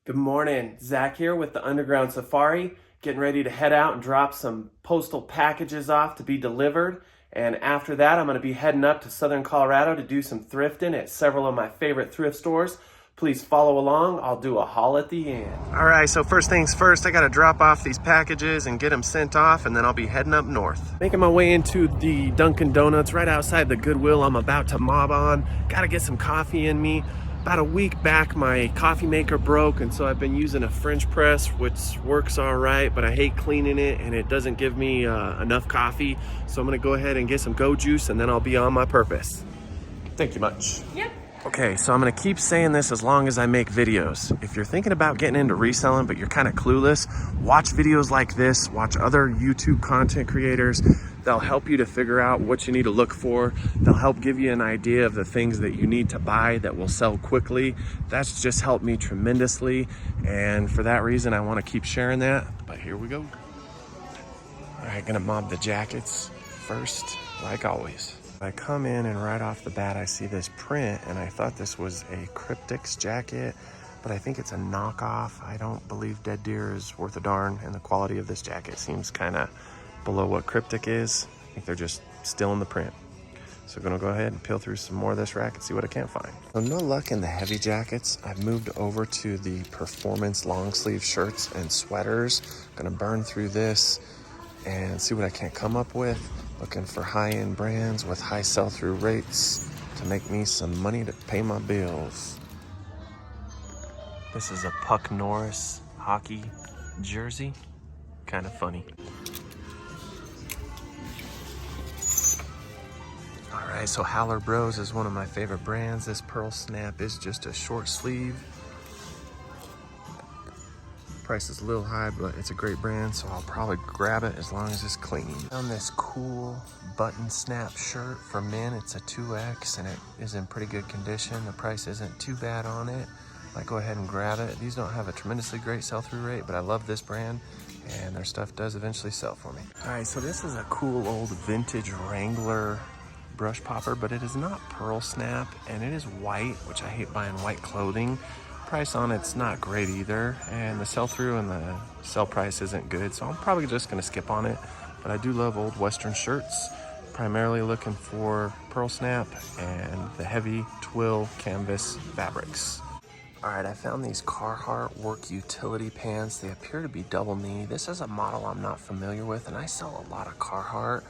Good morning, Zach here with the Underground Safari, getting ready to head out and drop some postal packages off to be delivered. And after that, I'm going to be heading up to Southern Colorado to do some thrifting at several of my favorite thrift stores. Please follow along. I'll do a haul at the end. All right, so first things first, I got to drop off these packages and get them sent off, and then I'll be heading up north. Making my way into the Dunkin' Donuts right outside the Goodwill I'm about to mob on. Got to get some coffee in me. About a week back, my coffee maker broke, and so I've been using a French press, which works all right, but I hate cleaning it, and it doesn't give me enough coffee. So I'm gonna go ahead and get some Go Juice, and then I'll be on my purpose. Thank you much. Yep. Okay, so I'm gonna keep saying this as long as I make videos. If you're thinking about getting into reselling, but you're kind of clueless, watch videos like this, watch other YouTube content creators. They'll help you to figure out what you need to look for. They'll help give you an idea of the things that you need to buy that will sell quickly. That's just helped me tremendously. And for that reason, I wanna keep sharing that, but here we go. All right, gonna mob the jackets first, like always. I come in and right off the bat, I see this print and I thought this was a Cryptics jacket, but I think it's a knockoff. I don't believe Dead Deer is worth a darn, and the quality of this jacket seems kind of below what Cryptic is. I think they're just still in the print. So I'm gonna go ahead and peel through some more of this rack and see what I can't find. So no luck in the heavy jackets. I've moved over to the performance long sleeve shirts and sweaters. Gonna burn through this and see what I can't come up with. Looking for high-end brands with high sell-through rates to make me some money to pay my bills. This is a Puck Norris hockey jersey. Kind of funny. All right, so Howler Bros is one of my favorite brands. This pearl snap is just a short sleeve. Price is a little high, but it's a great brand, so I'll probably grab it as long as it's clean. Found this cool button snap shirt for men. It's a 2X and it is in pretty good condition. The price isn't too bad on it. Might go ahead and grab it. These don't have a tremendously great sell-through rate, but I love this brand and their stuff does eventually sell for me. All right, so this is a cool old vintage Wrangler brush popper, but it is not pearl snap and it is white, which I hate buying white clothing. Price on it's not great either, and the sell-through and the sell price isn't good, so I'm probably just gonna skip on it. But I do love old Western shirts, primarily looking for pearl snap and the heavy twill canvas fabrics. All right, I found these Carhartt work utility pants. They appear to be double knee. This is a model I'm not familiar with, and I sell a lot of Carhartt.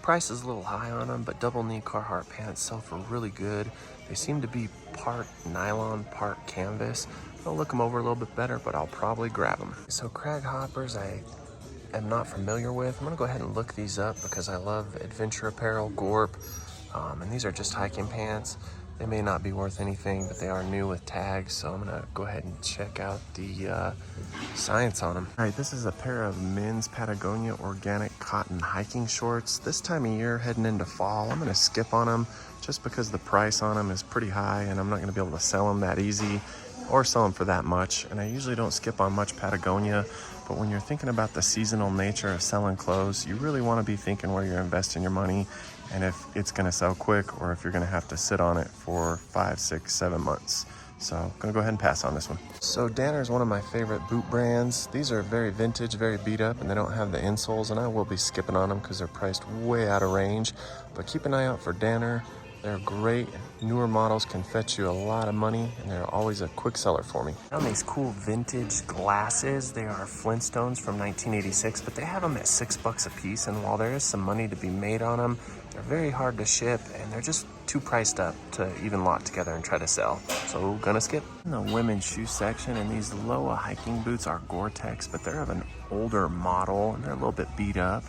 Price is a little high on them, but double knee Carhartt pants sell for really good. They seem to be part nylon, part canvas. I'll look them over a little bit better, but I'll probably grab them. So Crag Hoppers I am not familiar with. I'm gonna go ahead and look these up because I love adventure apparel, Gorp, and these are just hiking pants. They may not be worth anything, but they are new with tags, so I'm gonna go ahead and check out the science on them. All right, this is a pair of men's Patagonia organic cotton hiking shorts. This time of year, heading into fall, I'm gonna skip on them just because the price on them is pretty high and I'm not gonna be able to sell them that easy or sell them for that much. And I usually don't skip on much Patagonia, but when you're thinking about the seasonal nature of selling clothes, you really wanna be thinking where you're investing your money and if it's gonna sell quick or if you're gonna have to sit on it for 5, 6, 7 months. So I'm gonna go ahead and pass on this one. So Danner is one of my favorite boot brands. These are very vintage, very beat up, and they don't have the insoles, and I will be skipping on them because they're priced way out of range. But keep an eye out for Danner. They're great. Newer models can fetch you a lot of money, and they're always a quick seller for me. I found these cool vintage glasses. They are Flintstones from 1986, but they have them at $6 a piece, and while there is some money to be made on them, they're very hard to ship, and they're just too priced up to even lock together and try to sell. So gonna skip. In the women's shoe section, and these Loa hiking boots are Gore-Tex, but they're of an older model, and they're a little bit beat up.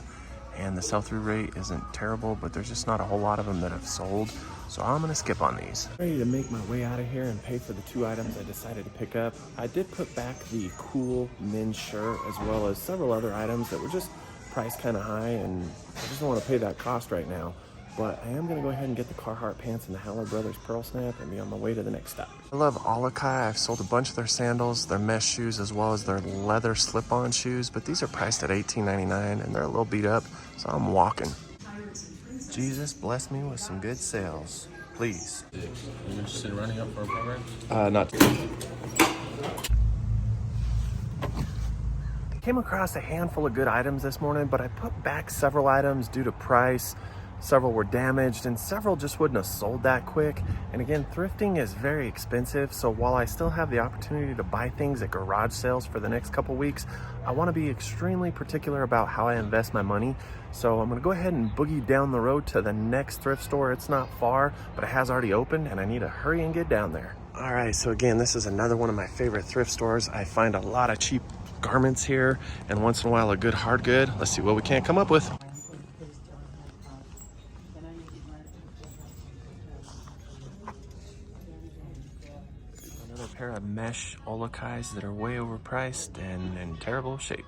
And the sell-through rate isn't terrible, but there's just not a whole lot of them that have sold. So I'm gonna skip on these. Ready to make my way out of here and pay for the 2 items I decided to pick up. I did put back the cool men's shirt as well as several other items that were just priced kind of high, and I just don't want to pay that cost right now. But I am gonna go ahead and get the Carhartt pants and the Howler Brothers Pearl Snap and be on my way to the next stop. I love Olakai. I've sold a bunch of their sandals, their mesh shoes, as well as their leather slip-on shoes, but these are priced at $18.99 and they're a little beat up, so I'm walking. Jesus bless me with some good sales, please. Are you interested in running up for a program? Not. Came across a handful of good items this morning, but I put back several items due to price. Several were damaged and several just wouldn't have sold that quick. And again, thrifting is very expensive, so while I still have the opportunity to buy things at garage sales for the next couple weeks, I want to be extremely particular about how I invest my money. So I'm going to go ahead and boogie down the road to the next thrift store. It's not far, but it has already opened and I need to hurry and get down there. All right, so again, this is another one of my favorite thrift stores. I find a lot of cheap garments here and once in a while a good hard good. Let's see what we can't come up with. Another pair of mesh olakais that are way overpriced and in terrible shape.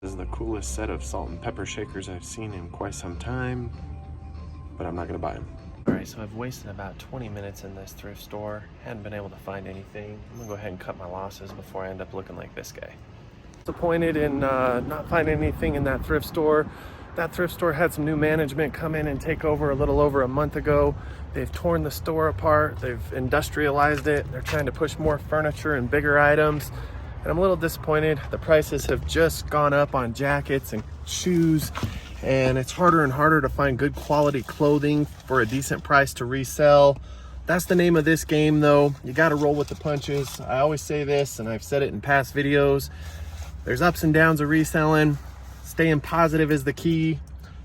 This is the coolest set of salt and pepper shakers I've seen in quite some time, but I'm not gonna buy them. All right, so I've wasted about 20 minutes in this thrift store. Hadn't been able to find anything. I'm gonna go ahead and cut my losses before I end up looking like this guy. Disappointed in not finding anything in that thrift store. That thrift store had some new management come in and take over a little over a month ago. They've torn the store apart. They've industrialized it. They're trying to push more furniture and bigger items. And I'm a little disappointed. The prices have just gone up on jackets and shoes, and it's harder and harder to find good quality clothing for a decent price to resell. That's the name of this game though. You gotta roll with the punches. I always say this, and I've said it in past videos. There's ups and downs of reselling. Staying positive is the key.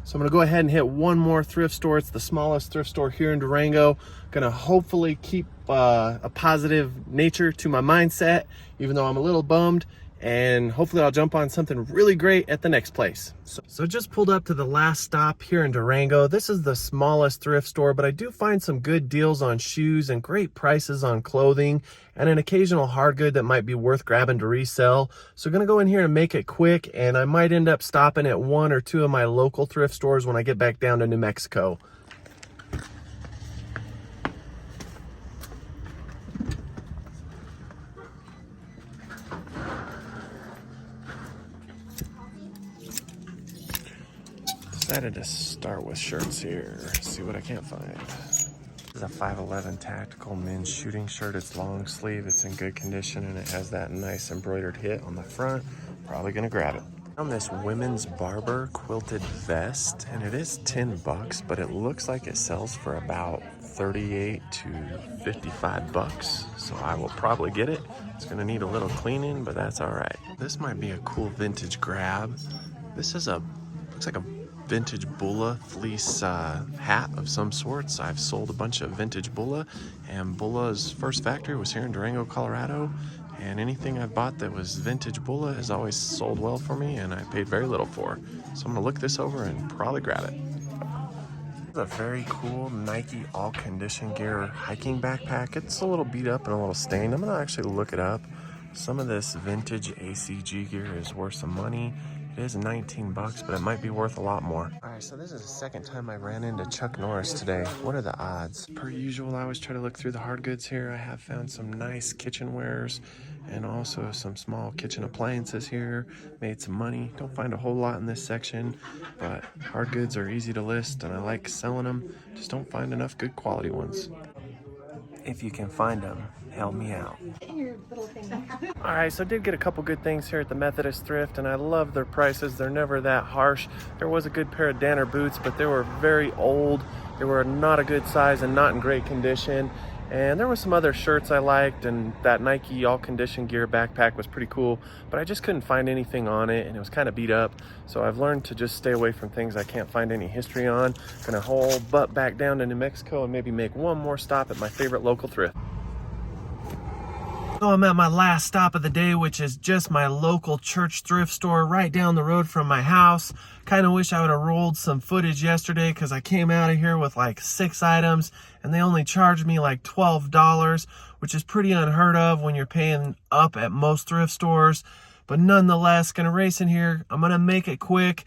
So I'm gonna go ahead and hit one more thrift store. It's the smallest thrift store here in Durango. Gonna hopefully keep a positive nature to my mindset, even though I'm a little bummed. And hopefully I'll jump on something really great at the next place. So just pulled up to the last stop here in Durango. This is the smallest thrift store, but I do find some good deals on shoes and great prices on clothing and an occasional hard good that might be worth grabbing to resell. So gonna go in here and make it quick, and I might end up stopping at one or two of my local thrift stores when I get back down to New Mexico. Decided to start with shirts here. See what I can't find. This is a 511 tactical men's shooting shirt. It's long sleeve, it's in good condition, and it has that nice embroidered hit on the front. Probably gonna grab it. On this women's Barber quilted vest, and it is 10 bucks, but it looks like it sells for about 38 to 55 bucks. So I will probably get it. It's gonna need a little cleaning, but that's all right. This might be a cool vintage grab. This is looks like a vintage Bulla fleece hat of some sorts. I've sold a bunch of vintage Bulla, and Bulla's first factory was here in Durango, Colorado, and anything I've bought that was vintage Bulla has always sold well for me, and I paid very little for. So I'm gonna look this over and probably grab it. This is a very cool Nike all condition gear hiking backpack. It's a little beat up and a little stained. I'm gonna actually look it up. Some of this vintage ACG gear is worth some money. It is 19 bucks, but it might be worth a lot more. All right, so this is the second time I ran into Chuck Norris today. What are the odds? Per usual, I always try to look through the hard goods here. I have found some nice kitchenwares and also some small kitchen appliances here. Made some money. Don't find a whole lot in this section, but hard goods are easy to list and I like selling them. Just don't find enough good quality ones. If you can find them, help me out. All right, so I did get a couple good things here at the Methodist Thrift, and I love their prices. They're never that harsh. There was a good pair of Danner boots, but they were very old. They were not a good size and not in great condition. And there were some other shirts I liked, and that Nike all condition gear backpack was pretty cool, but I just couldn't find anything on it, and it was kind of beat up. So I've learned to just stay away from things I can't find any history on. Gonna haul butt back down to New Mexico and maybe make one more stop at my favorite local thrift. So I'm at my last stop of the day, which is just my local church thrift store right down the road from my house. Kind of wish I would have rolled some footage yesterday because I came out of here with like 6 items and they only charged me like $12, which is pretty unheard of when you're paying up at most thrift stores. But nonetheless, gonna race in here. I'm gonna make it quick.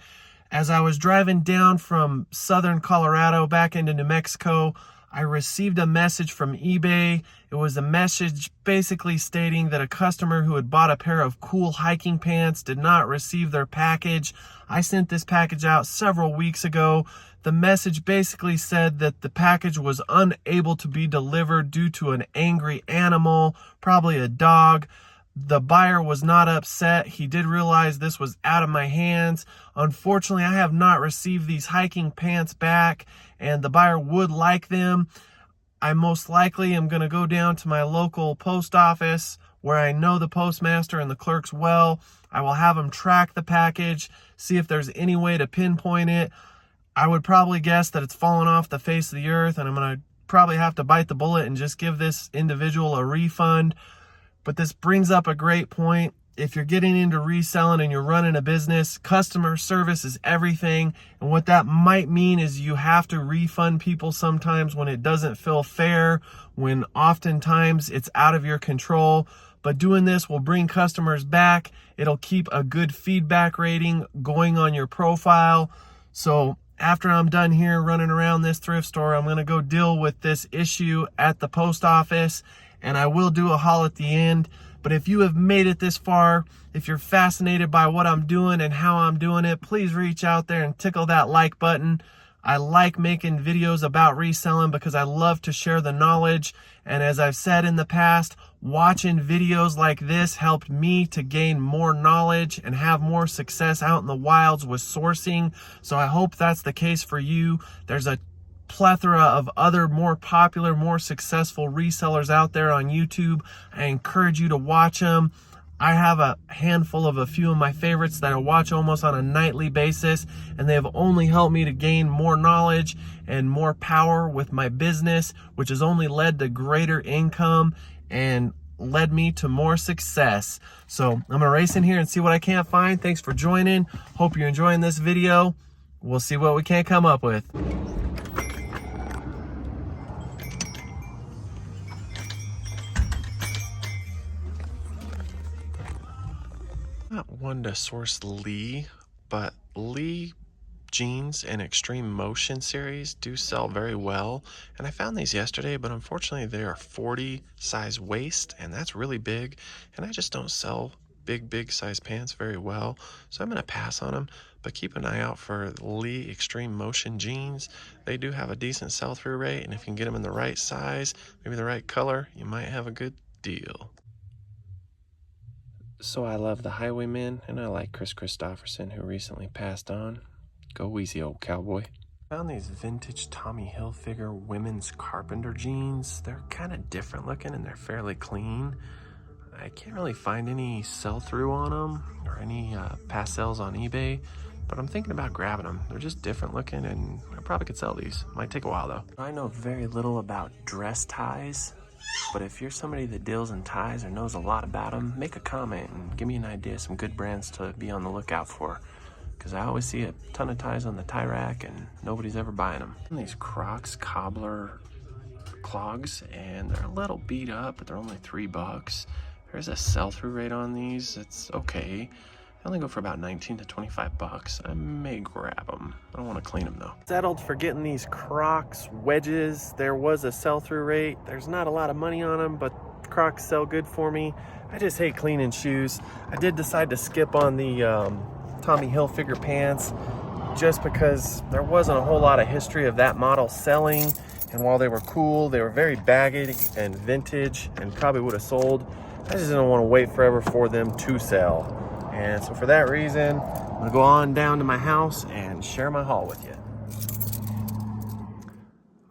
As I was driving down from southern Colorado back into New Mexico, I received a message from eBay. It was a message basically stating that a customer who had bought a pair of cool hiking pants did not receive their package. I sent this package out several weeks ago. The message basically said that the package was unable to be delivered due to an angry animal, probably a dog. The buyer was not upset. He did realize this was out of my hands. Unfortunately, I have not received these hiking pants back, and the buyer would like them. I most likely am going to go down to my local post office where I know the postmaster and the clerks well. I will have them track the package, see if there's any way to pinpoint it. I would probably guess that it's fallen off the face of the earth, and I'm going to probably have to bite the bullet and just give this individual a refund. But this brings up a great point. If you're getting into reselling and you're running a business, customer service is everything. And what that might mean is you have to refund people sometimes when it doesn't feel fair, when oftentimes it's out of your control. But doing this will bring customers back. It'll keep a good feedback rating going on your profile. So after I'm done here running around this thrift store, I'm going to go deal with this issue at the post office, and I will do a haul at the end. But if you have made it this far, if you're fascinated by what I'm doing and how I'm doing it, please reach out there and tickle that like button. I like making videos about reselling because I love to share the knowledge. And as I've said in the past, watching videos like this helped me to gain more knowledge and have more success out in the wilds with sourcing. So I hope that's the case for you. There's a plethora of other more popular, more successful resellers out there on YouTube. I encourage you to watch them. I have a handful of a few of my favorites that I watch almost on a nightly basis, and they have only helped me to gain more knowledge and more power with my business, which has only led to greater income and led me to more success. So I'm gonna race in here and see what I can't find. Thanks for joining. Hope you're enjoying this video. We'll see what we can't come up with. Not one to source Lee, but Lee jeans and Extreme Motion series do sell very well. And I found these yesterday, but unfortunately they are 40 size waist, and that's really big. And I just don't sell big size pants very well. So I'm going to pass on them, but keep an eye out for Lee Extreme Motion jeans. They do have a decent sell-through rate, and if you can get them in the right size, maybe the right color, you might have a good deal. So I love the Highwaymen, and I like Chris Christopherson, who recently passed on. Go easy, old cowboy. Found these vintage Tommy Hilfiger women's carpenter jeans. They're kind of different looking, and they're fairly clean. I can't really find any sell-through on them or any past sales on eBay, but I'm thinking about grabbing them. They're just different looking, and I probably could sell these. Might take a while, though. I know very little about dress ties, but if you're somebody that deals in ties or knows a lot about them, make a comment and give me an idea of some good brands to be on the lookout for, because I always see a ton of ties on the tie rack and nobody's ever buying them. And these Crocs cobbler clogs, and they're a little beat up, but they're only $3. There's a sell-through rate on these. It's okay. They only go for about 19 to 25 bucks. I may grab them. I don't want to clean them though. Settled for getting these Crocs wedges. There was a sell-through rate. There's not a lot of money on them, but Crocs sell good for me. I just hate cleaning shoes. I did decide to skip on the Tommy Hilfiger pants just because there wasn't a whole lot of history of that model selling. And while they were cool, they were very baggy and vintage and probably would have sold. I just didn't want to wait forever for them to sell. And so for that reason, I'm gonna go on down to my house and share my haul with you.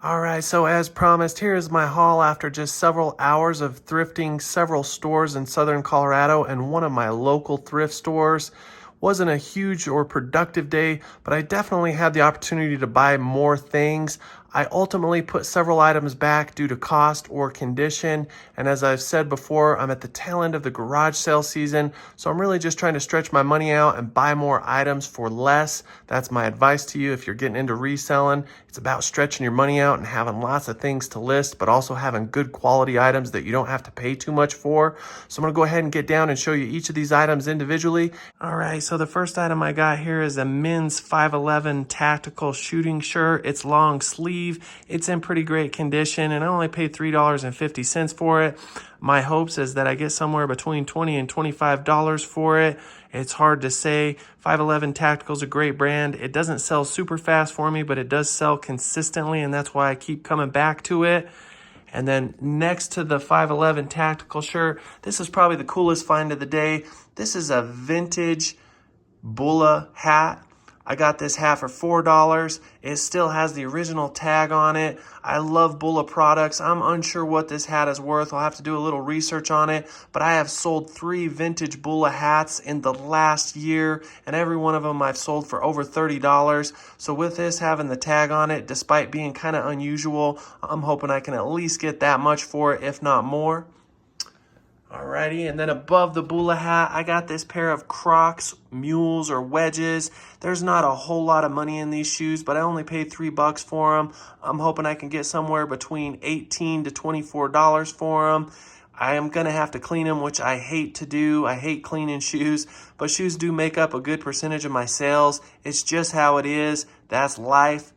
All right, so as promised, here is my haul after just several hours of thrifting several stores in Southern Colorado and one of my local thrift stores. Wasn't a huge or productive day, but I definitely had the opportunity to buy more things. I ultimately put several items back due to cost or condition. And as I've said before, I'm at the tail end of the garage sale season. So I'm really just trying to stretch my money out and buy more items for less. That's my advice to you if you're getting into reselling. It's about stretching your money out and having lots of things to list, but also having good quality items that you don't have to pay too much for. So I'm gonna go ahead and get down and show you each of these items individually. All right, so the first item I got here is a men's 511 tactical shooting shirt. It's long sleeve. It's in pretty great condition, and I only paid $3.50 for it. My hopes is that I get somewhere between $20 and $25 for it. It's hard to say. 511 Tactical is a great brand. It doesn't sell super fast for me, but it does sell consistently, and that's why I keep coming back to it. And then next to the 511 tactical shirt, this is probably the coolest find of the day. This is a vintage Bulla hat. I got this hat for $4. It still has the original tag on it. I love Bulla products. I'm unsure what this hat is worth. I'll have to do a little research on it. But I have sold 3 vintage Bulla hats in the last year, and every one of them I've sold for over $30. So with this having the tag on it, despite being kind of unusual, I'm hoping I can at least get that much for it, if not more. Alrighty, and then above the Bulla hat, I got this pair of Crocs mules or wedges. There's not a whole lot of money in these shoes, but I only paid $3 for them. I'm hoping I can get somewhere between $18 to $24 for them. I am going to have to clean them, which I hate to do. I hate cleaning shoes, but shoes do make up a good percentage of my sales. It's just how it is. That's life.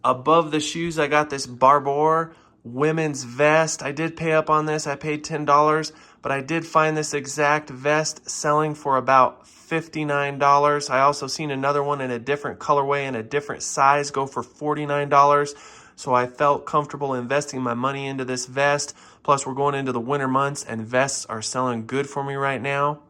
Above the shoes, I got this Barbour women's vest. I did pay up on this. I paid $10, but I did find this exact vest selling for about $59. I also seen another one in a different colorway and a different size go for $49. So I felt comfortable investing my money into this vest. Plus, we're going into the winter months and vests are selling good for me right now.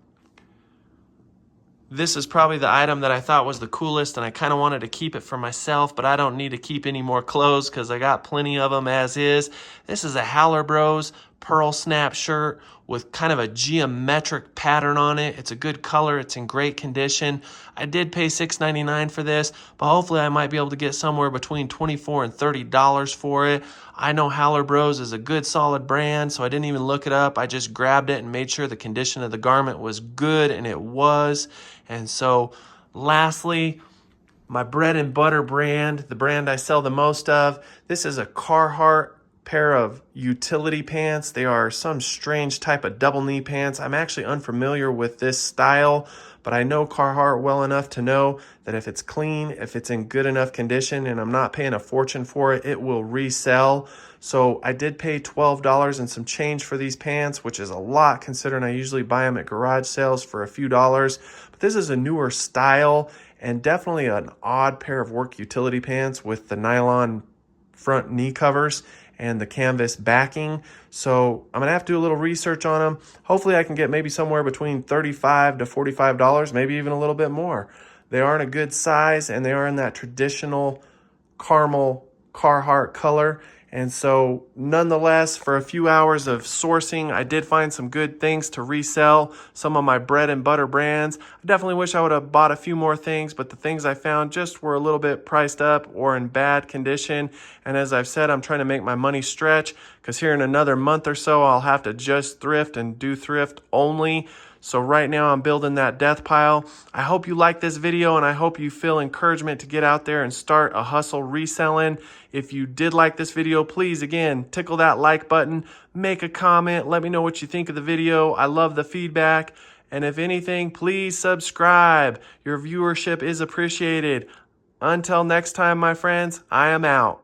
This is probably the item that I thought was the coolest, and I kind of wanted to keep it for myself, but I don't need to keep any more clothes because I got plenty of them as is. This is a Howler Bros pearl snap shirt with kind of a geometric pattern on it. It's a good color. It's in great condition. I did pay $6.99 for this, but hopefully I might be able to get somewhere between $24 and $30 for it. I know Howler Bros is a good solid brand, so I didn't even look it up. I just grabbed it and made sure the condition of the garment was good, and it was. And so lastly, my bread and butter brand, the brand I sell the most of, this is a Carhartt pair of utility pants. They are some strange type of double knee pants. I'm actually unfamiliar with this style, but I know Carhartt well enough to know that if it's clean, if it's in good enough condition, and I'm not paying a fortune for it, it will resell. So I did pay $12 and some change for these pants, which is a lot considering I usually buy them at garage sales for a few dollars. But this is a newer style and definitely an odd pair of work utility pants with the nylon front knee covers and the canvas backing. So I'm gonna have to do a little research on them. Hopefully I can get maybe somewhere between $35 to $45, maybe even a little bit more. They are in a good size and they are in that traditional caramel Carhartt color. And so nonetheless, for a few hours of sourcing, I did find some good things to resell, some of my bread and butter brands. I definitely wish I would have bought a few more things, but the things I found just were a little bit priced up or in bad condition. And as I've said, I'm trying to make my money stretch because here in another month or so, I'll have to just thrift and do thrift only. So right now I'm building that death pile. I hope you like this video and I hope you feel encouragement to get out there and start a hustle reselling. If you did like this video, please, again, tickle that like button, make a comment, let me know what you think of the video. I love the feedback. And if anything, please subscribe. Your viewership is appreciated. Until next time, my friends, I am out.